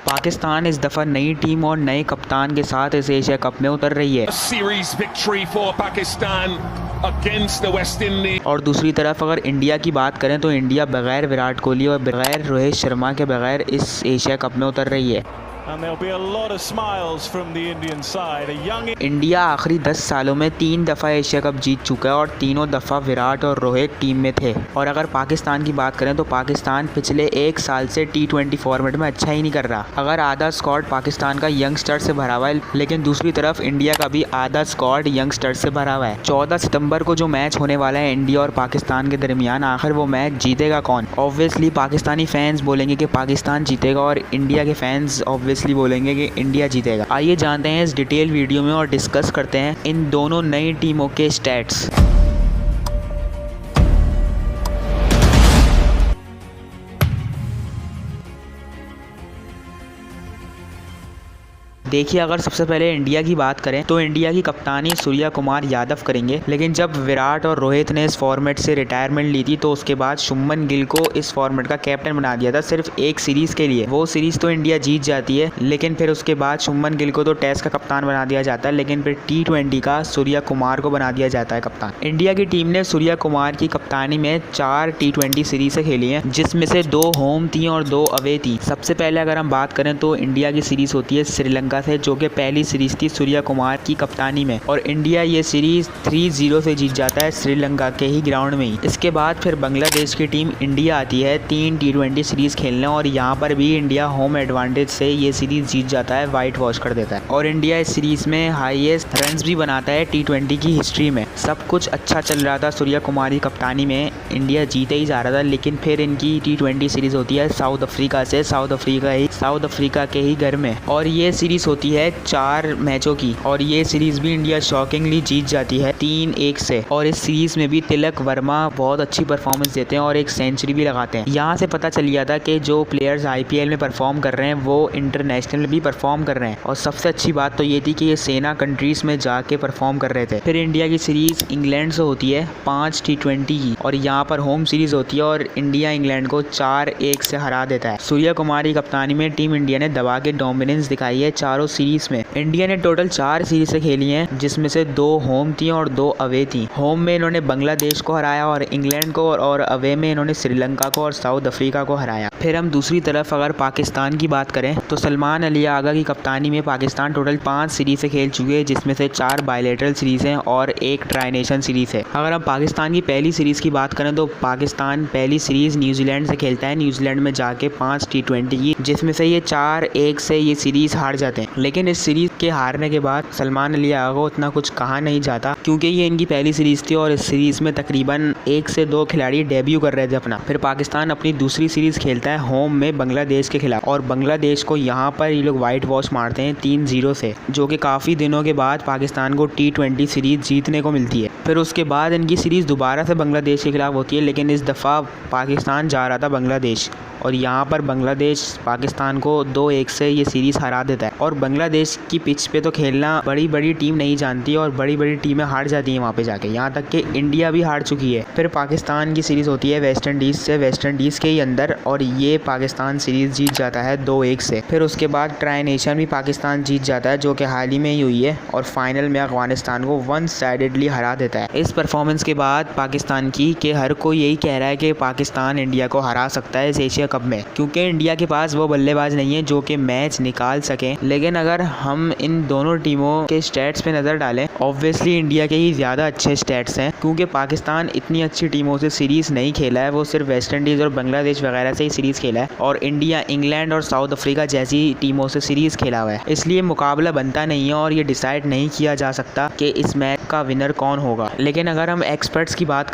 पाकिस्तान इस दफ़ा नई टीम और नए कप्तान के साथ इस एशिया कप में उतर रही है। और दूसरी तरफ अगर इंडिया की बात करें तो इंडिया बगैर विराट कोहली और बगैर रोहित शर्मा के बगैर इस एशिया कप में उतर रही है। इंडिया आखिरी 10 सालों में 3 दफ़ा एशिया कप जीत चुका है और तीनों दफ़ा विराट और रोहित टीम में थे। और अगर पाकिस्तान की बात करें तो पाकिस्तान पिछले 1 साल से T20 फॉर्मेट में अच्छा ही नहीं कर रहा। अगर आधा स्क्वाड पाकिस्तान का यंगस्टर से भरा हुआ है, लेकिन दूसरी तरफ इंडिया का भी आधा स्क्वाड यंगस्टर से भरा हुआ है। 14 सितंबर को जो मैच होने वाला है इंडिया और पाकिस्तान के दरमियान, आखिर वो मैच जीतेगा कौन? ऑब्वियसली पाकिस्तानी फैंस बोलेंगे कि पाकिस्तान जीतेगा और इंडिया के फैंस ऑब्वियसली बोलेंगे कि इंडिया जीतेगा। आइए जानते हैं इस डिटेल वीडियो में और डिस्कस करते हैं इन दोनों नई टीमों के स्टैट्स। देखिए, अगर सबसे पहले इंडिया की बात करें तो इंडिया की कप्तानी सूर्या कुमार यादव करेंगे, लेकिन जब विराट और रोहित ने इस फॉर्मेट से रिटायरमेंट ली थी तो उसके बाद शुभमन गिल को इस फॉर्मेट का कैप्टन बना दिया था सिर्फ एक सीरीज के लिए। वो सीरीज तो इंडिया जीत जाती है, लेकिन फिर उसके बाद शुभमन गिल को तो टेस्ट का कप्तान बना दिया जाता है, लेकिन फिर T20 का सूर्या कुमार को बना दिया जाता है कप्तान। इंडिया की टीम ने सूर्या कुमार की कप्तानी में 4 T20 सीरीज से खेली है, जिसमें से 2 होम थी और 2 अवे थी। सबसे पहले अगर हम बात करें तो इंडिया की सीरीज होती है श्रीलंका से, जो कि पहली सीरीज थी सूर्या कुमार की कप्तानी में, और इंडिया ये सीरीज 3-0 से जीत जाता है श्रीलंका के ही ग्राउंड में ही। इसके बाद फिर बांग्लादेश की टीम इंडिया आती है 3 T20 सीरीज खेलने, और यहाँ पर भी इंडिया होम एडवांटेज से ये सीरीज जीत जाता है, वाइट वॉश कर देता है, और इंडिया इस सीरीज में हाईएस्ट रन्स भी बनाता है T20 की हिस्ट्री में। सब कुछ अच्छा चल रहा था सूर्या कुमार की कप्तानी में, इंडिया जीते ही जा रहा था, लेकिन फिर इनकी T20 सीरीज होती है साउथ अफ्रीका से, साउथ अफ्रीका के ही घर में, और ये सीरीज होती है 4 मैचों की, और ये सीरीज भी इंडिया शॉकिंगली जीत जाती है 3-1 से। और इस सीरीज में भी तिलक वर्मा बहुत अच्छी परफॉर्मेंस देते हैं और एक सेंचुरी भी लगाते हैं। यहाँ से पता चल गया था कि जो प्लेयर्स IPL में परफॉर्म कर रहे हैं वो इंटरनेशनल भी परफॉर्म कर रहे हैं, और सबसे अच्छी बात तो ये थी कि ये सेना कंट्रीज में जाके परफॉर्म कर रहे थे। फिर इंडिया की सीरीज इंग्लैंड से होती है 5 T20 की, और यहाँ पर होम सीरीज होती है और इंडिया इंग्लैंड को 4-1 से हरा देता है। सूर्या कुमार की कप्तानी में टीम इंडिया ने दबा के डोमिनेंस दिखाई है चारों सीरीज में। इंडिया ने टोटल 4 सीरीज से खेली हैं, जिसमें से 2 होम थी और 2 अवे थी। होम में इन्होंने बांग्लादेश को हराया और इंग्लैंड को, और अवे में इन्होंने श्रीलंका को और साउथ अफ्रीका को हराया। फिर हम दूसरी तरफ अगर पाकिस्तान की बात करें तो सलमान अली आगा की कप्तानी में पाकिस्तान टोटल 5 सीरीज से खेल चुके हैं, जिसमें से 4 बायलैटरल सीरीज हैं और 1 ट्राई नेशन सीरीज है। अगर हम पाकिस्तान की पहली सीरीज की बात करें तो पाकिस्तान पहली सीरीज न्यूजीलैंड से खेलता है, न्यूजीलैंड में जाके 5 T20 की, जिसमें से ये 4-1 से ये सीरीज हार जाते हैं। लेकिन इस सीरीज के हारने के बाद सलमान अली आगा को इतना कुछ कहा नहीं जाता, क्योंकि ये इनकी पहली सीरीज थी और इस सीरीज में तकरीबन 1 से 2 खिलाड़ी डेब्यू कर रहे थे अपना। फिर पाकिस्तान अपनी दूसरी सीरीज खेलता है होम में बांग्लादेश के खिलाफ, और बांग्लादेश को यहाँ पर ये लोग वाइट वॉश मारते हैं 3-0 से, जो कि काफ़ी दिनों के बाद पाकिस्तान को T20 सीरीज जीतने को मिलती है। फिर उसके बाद इनकी सीरीज दोबारा से बांग्लादेश के खिलाफ होती है, लेकिन इस दफ़ा पाकिस्तान जा रहा था बांग्लादेश, और यहाँ पर बांग्लादेश पाकिस्तान को 2-1 से ये सीरीज़ हरा देता है। और बांग्लादेश की पिच पे तो खेलना बड़ी बड़ी टीम नहीं जानती और बड़ी बड़ी टीमें हार जाती हैं वहाँ पे जाके, यहाँ तक कि इंडिया भी हार चुकी है। फिर पाकिस्तान की सीरीज़ होती है वेस्ट इंडीज़ से, वेस्ट इंडीज़ के ही अंदर, और ये पाकिस्तान सीरीज़ जीत जाता है 2-1 से। फिर उसके बाद ट्राई नेशन भी पाकिस्तान जीत जाता है, जो कि हाल ही में ही हुई है, और फाइनल में अफगानिस्तान को 1 साइडेडली हरा देता है। इस परफॉर्मेंस के बाद पाकिस्तान की कि हर कोई यही कह रहा है कि पाकिस्तान इंडिया को हरा सकता है इस एशिया कप में, क्योंकि इंडिया के पास वो बल्लेबाज नहीं है जो कि मैच निकाल सकें। लेकिन अगर हम इन दोनों टीमों के स्टैट्स पे नज़र डालें, ऑब्वियसली इंडिया के ही ज़्यादा अच्छे स्टैट्स हैं, क्योंकि पाकिस्तान इतनी अच्छी टीमों से सीरीज़ नहीं खेला है, वो सिर्फ वेस्ट इंडीज़ और बांग्लादेश वगैरह से ही सीरीज़ खेला है, और इंडिया इंग्लैंड और साउथ अफ्रीका जैसी टीमों से सीरीज़ खेला हुआ है। इसलिए मुकाबला बनता नहीं है और ये डिसाइड नहीं किया जा सकता कि इस मैच का विनर कौन होगा। लेकिन अगर हम एक्सपर्ट्स की बात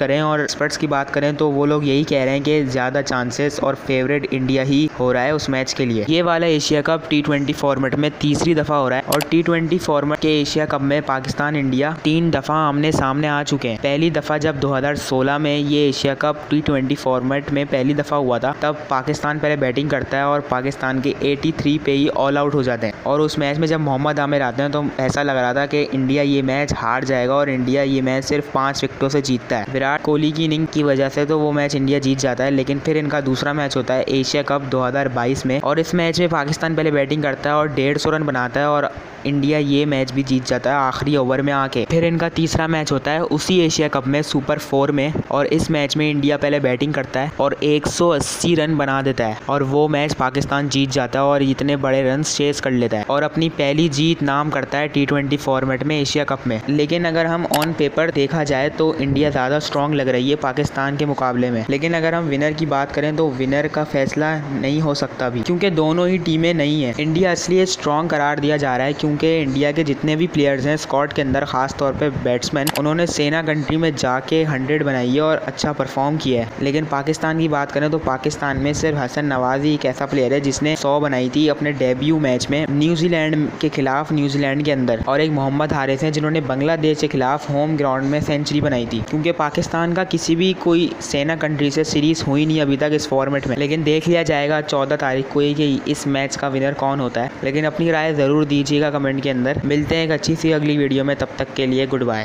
करें तो वो लोग यही कह रहे हैं कि ज़्यादा चांसेस और फेवरेट इंडिया ही हो रहा है उस मैच के लिए। ये वाला एशिया कप T20 फॉर्मेट में तीसरी दफ़ा हो रहा है, और T20 फॉर्मेट के एशिया कप में पाकिस्तान इंडिया 3 दफ़ा आमने सामने आ चुके हैं। पहली दफ़ा जब 2016 में ये एशिया कप T20 फॉर्मेट में पहली दफ़ा हुआ था, तब पाकिस्तान पहले बैटिंग करता है और पाकिस्तान के 83 पे ही ऑल आउट हो जाते हैं, और उस मैच में जब मोहम्मद आमिर आते हैं तो ऐसा लग रहा था कि इंडिया ये मैच हार जाएगा, और इंडिया ये मैच सिर्फ 5 विकेटों से जीतता है। विराट कोहली की इनिंग की वजह से तो वो मैच इंडिया जीत जाता है, लेकिन फिर इनका दूसरा मैच होता है है एशिया कप 2022 में, और इस मैच में पाकिस्तान पहले बैटिंग करता है और 150 रन बनाता है और इंडिया ये मैच भी जीत जाता है आखिरी ओवर में आके। फिर इनका तीसरा मैच होता है उसी एशिया कप में सुपर 4 में, और इस मैच में इंडिया पहले बैटिंग करता है और 180 रन बना देता है और वो मैच पाकिस्तान जीत जाता है और इतने बड़े रन चेस कर लेता है और अपनी पहली जीत नाम करता है T20 फॉर्मेट में एशिया कप में। लेकिन अगर हम ऑन पेपर देखा जाए तो इंडिया ज़्यादा स्ट्रॉन्ग लग रही है पाकिस्तान के मुकाबले में। लेकिन अगर हम विनर की बात करें तो विनर का फैसला नहीं हो सकता भी, क्योंकि दोनों ही टीमें नहीं है। इंडिया इसलिए स्ट्रॉन्ग करार दिया जा रहा है क्योंकि इंडिया के जितने भी प्लेयर्स हैं स्क्वाड के अंदर, खास तौर पे बैट्समैन, उन्होंने सेना कंट्री में जाके 100 बनाई है और अच्छा परफॉर्म किया है। लेकिन पाकिस्तान की बात करें तो पाकिस्तान में सिर्फ हसन नवाजी एक ऐसा प्लेयर है जिसने 100 बनाई थी अपने डेब्यू मैच में न्यूजीलैंड के खिलाफ, न्यूजीलैंड के अंदर, और एक मोहम्मद हारिस हैं जिन्होंने बांग्लादेश के खिलाफ होम ग्राउंड में सेंचुरी बनाई थी। क्योंकि पाकिस्तान का किसी भी कोई सेना कंट्री से सीरीज हुई नहीं अभी तक इस फॉर्मेट में। लेकिन देख लिया जाएगा 14 तारीख को कि इस मैच का विनर कौन होता है। लेकिन अपनी राय ज़रूर दीजिएगा कमेंट के अंदर। मिलते हैं एक अच्छी सी अगली वीडियो में, तब तक के लिए गुड बाय।